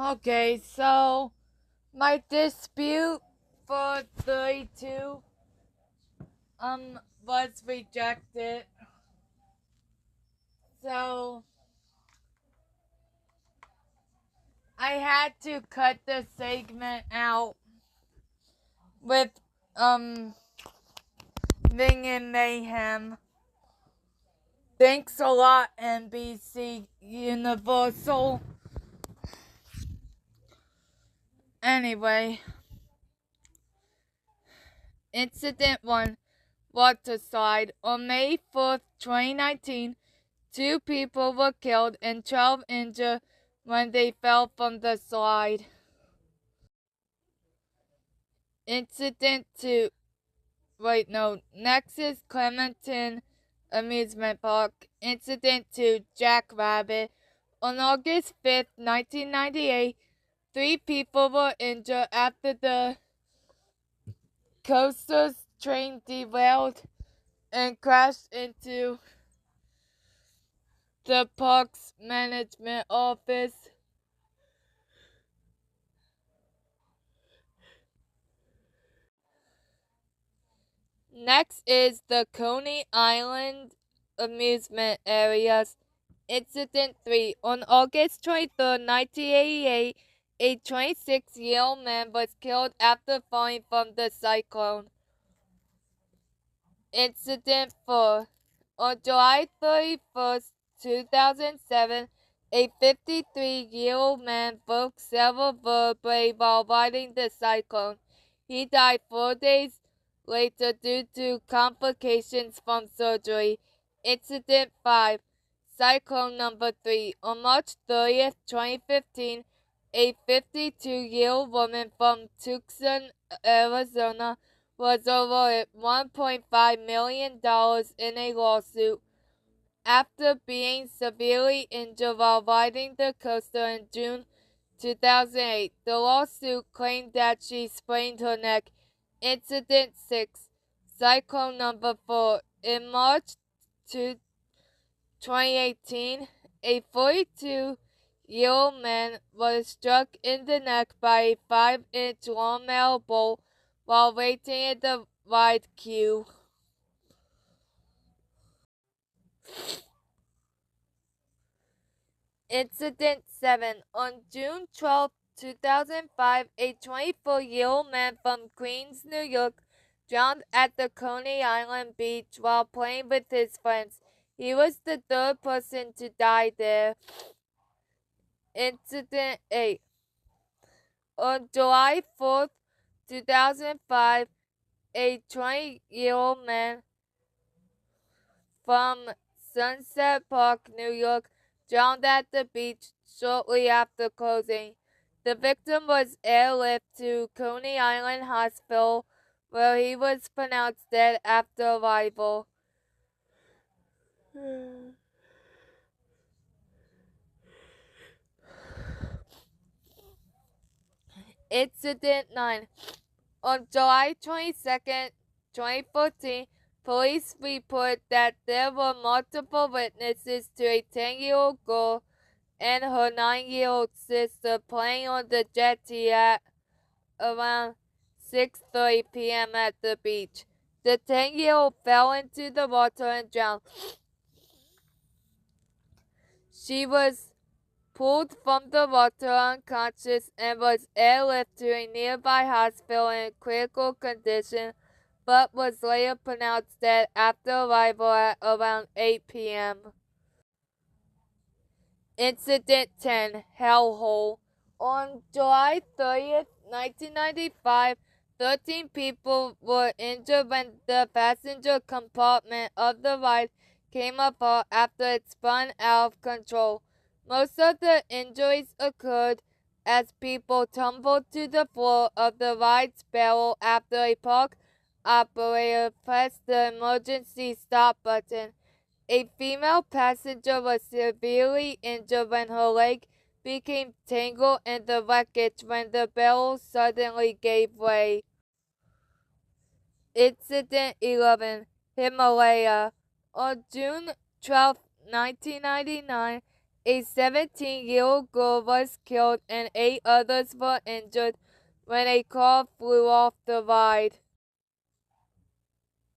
Okay, so my dispute for 32 was rejected. So I had to cut the segment out with Ving and Mayhem. Thanks a lot, NBC Universal. Anyway, Incident 1, Waterside. On May 4th, 2019, 2 people were killed and 12 injured when they fell from the slide. Incident 2, next is Clementon Amusement Park. Incident 2, Jackrabbit. On August 5th, 1998, 3 people were injured after the coaster's train derailed and crashed into the park's management office. Next is the Coney Island amusement areas. Incident 3. On August 23, 1988, a 26-year-old man was killed after falling from the Cyclone. Incident 4. On July 31st, 2007, a 53-year-old man broke several vertebrae while riding the Cyclone. He died 4 days later due to complications from surgery. Incident 5. Cyclone number 3. On March 30th, 2015, a 52-year-old woman from Tucson, Arizona was awarded $1.5 million in a lawsuit after being severely injured while riding the coaster in June 2008. The lawsuit claimed that she sprained her neck. Incident 6. Cyclone number 4. In March 2018, a 42-year-old man was struck in the neck by a 5-inch lawnmower bolt while waiting in the ride queue. Incident 7. On June 12, 2005, a 24-year-old man from Queens, New York, drowned at the Coney Island beach while playing with his friends. He was the third person to die there. Incident 8. On July 4th, 2005, a 20-year-old man from Sunset Park, New York, drowned at the beach shortly after closing. The victim was airlifted to Coney Island Hospital, where he was pronounced dead after arrival. Incident 9. On July 22nd, 2014, police report that there were multiple witnesses to a 10-year-old girl and her 9-year-old sister playing on the jetty at around 6:30 p.m. at the beach. The 10-year-old fell into the water and drowned. She was pulled from the water unconscious and was airlifted to a nearby hospital in critical condition, but was later pronounced dead after arrival at around 8 p.m. Incident 10. Hellhole. On July 30th, 1995, 13 people were injured when the passenger compartment of the ride came apart after it spun out of control. Most of the injuries occurred as people tumbled to the floor of the ride's barrel after a park operator pressed the emergency stop button. A female passenger was severely injured when her leg became tangled in the wreckage when the barrel suddenly gave way. Incident 11. Himalaya. On June 12, 1999, A 17-year-old girl was killed and 8 others were injured when a car flew off the ride.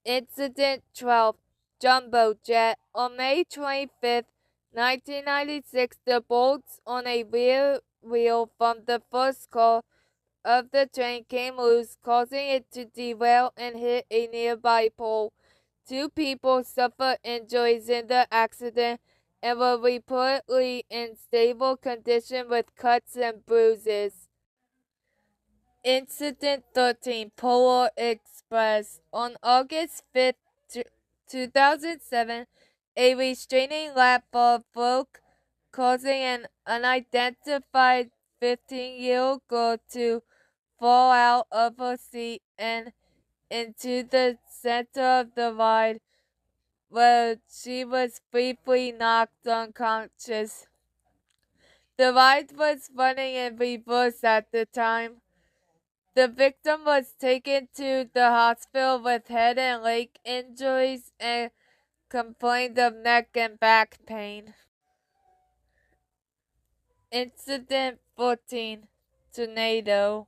Incident 12. Jumbo Jet. On May 25, 1996, the bolts on a rear wheel from the first car of the train came loose, causing it to derail and hit a nearby pole. 2 people suffered injuries in the accident and were reportedly in stable condition with cuts and bruises. Incident 13. Polar Express. On August 5, 2007, a restraining lamp bulb broke, causing an unidentified 15-year-old girl to fall out of her seat and into the center of the ride, where she was briefly knocked unconscious. The ride was running in reverse at the time. The victim was taken to the hospital with head and leg injuries and complained of neck and back pain. Incident 14. Tornado.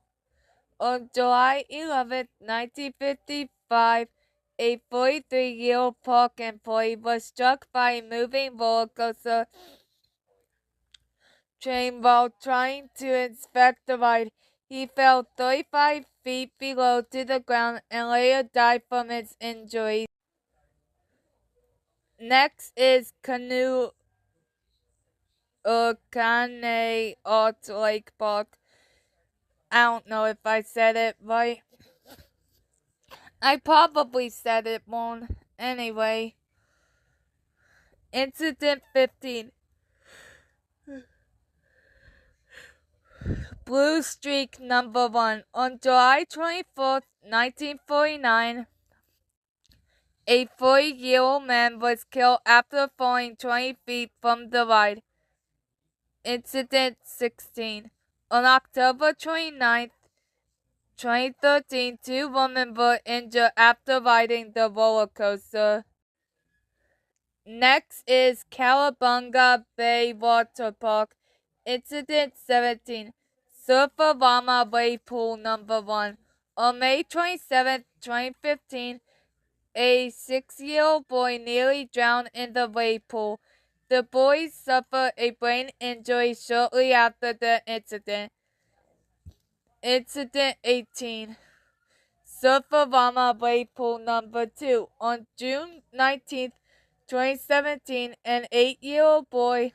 On July 11, 1955, a 43-year-old park employee was struck by a moving roller coaster train while trying to inspect the ride. He fell 35 feet below to the ground and later died from his injuries. Next is Coney Art Lake Park. I don't know if I said it right. I probably said it wrong. Anyway. Incident 15. Blue Streak number 1. On July 24th, 1949, a 40-year-old man was killed after falling 20 feet from the ride. Incident 16. On October 29th, 2013, 2 women were injured after riding the roller coaster. Next is Cowabunga Bay Water Park. Incident 17. Surf-a-Rama Wave Pool number 1. On May 27, 2015, a 6-year-old boy nearly drowned in the wave pool. The boy suffered a brain injury shortly after the incident. Incident 18. Surf-a-Rama Wave Pool number 2. On June 19, 2017, an 8-year-old boy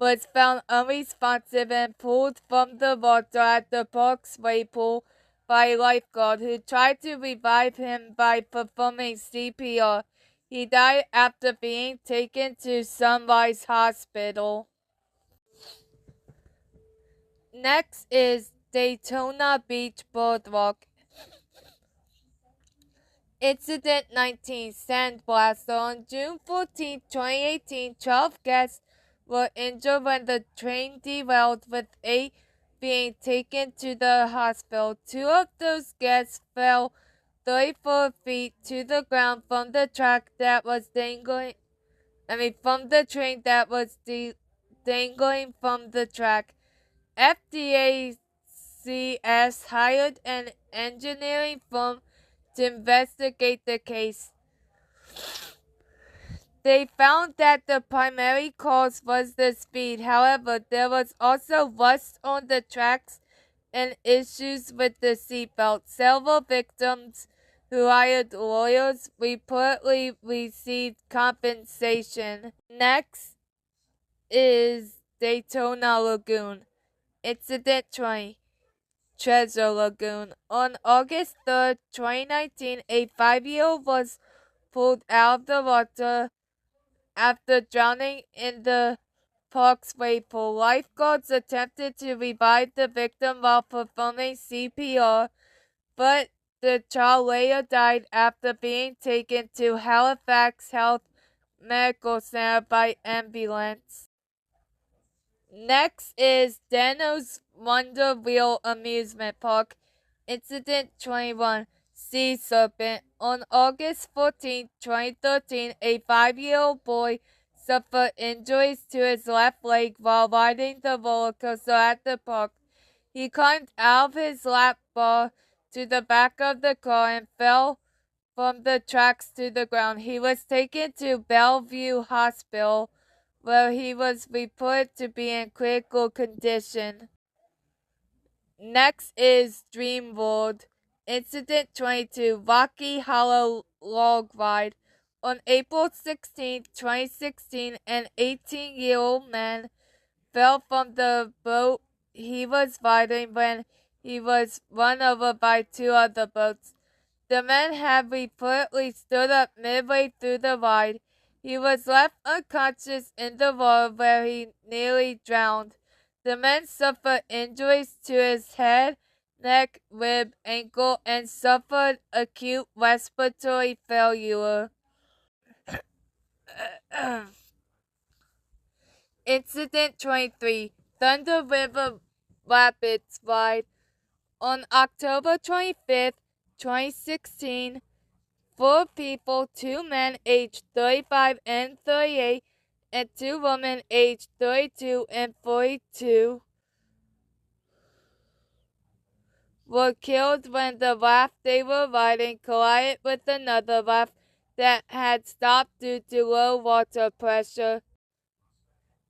was found unresponsive and pulled from the water at the park's wave pool by a lifeguard who tried to revive him by performing CPR. He died after being taken to Sunrise Hospital. Next is Daytona Beach Boardwalk. Incident 19. Sandblast. On June 14, 2018, 12 guests were injured when the train derailed, with 8 being taken to the hospital. 2 of those guests fell 34 feet to the ground from the track that was dangling. From the train that was dangling from the track. FDACS hired an engineering firm to investigate the case. They found that the primary cause was the speed. However, there was also rust on the tracks and issues with the seatbelt. Several victims who hired lawyers reportedly received compensation. Next is Daytona Lagoon. Incident 20. Treasure Lagoon. On August 3rd, 2019, a 5-year-old was pulled out of the water after drowning in the park's wave pool. Lifeguards attempted to revive the victim while performing CPR, but the child later died after being taken to Halifax Health Medical Center by ambulance. Next is Dano's Wonder Wheel Amusement Park. Incident 21. Sea Serpent. On August 14, 2013, a 5-year-old boy suffered injuries to his left leg while riding the roller coaster at the park. He climbed out of his lap bar to the back of the car and fell from the tracks to the ground. He was taken to Bellevue Hospital, where he was reported to be in critical condition. Next is Dream World. Incident 22, Rocky Hollow Log Ride. On April 16, 2016, an 18-year-old man fell from the boat he was riding when he was run over by two other boats. The man had reportedly stood up midway through the ride. He was left unconscious in the water where he nearly drowned. The man suffered injuries to his head, neck, rib, ankle, and suffered acute respiratory failure. Incident 23, Thunder River Rapids Ride. On October 25th, 2016, 4 people, 2 men aged 35 and 38, and 2 women aged 32 and 42 were killed when the raft they were riding collided with another raft that had stopped due to low water pressure.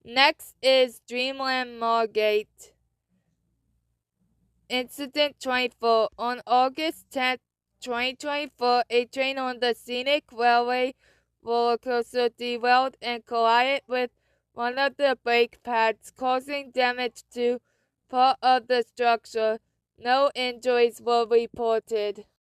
Next is Dreamland Margate. Incident 24. On August 10th, 2024, a train on the Scenic Railway roller coaster derailed and collided with one of the brake pads, causing damage to part of the structure. No injuries were reported.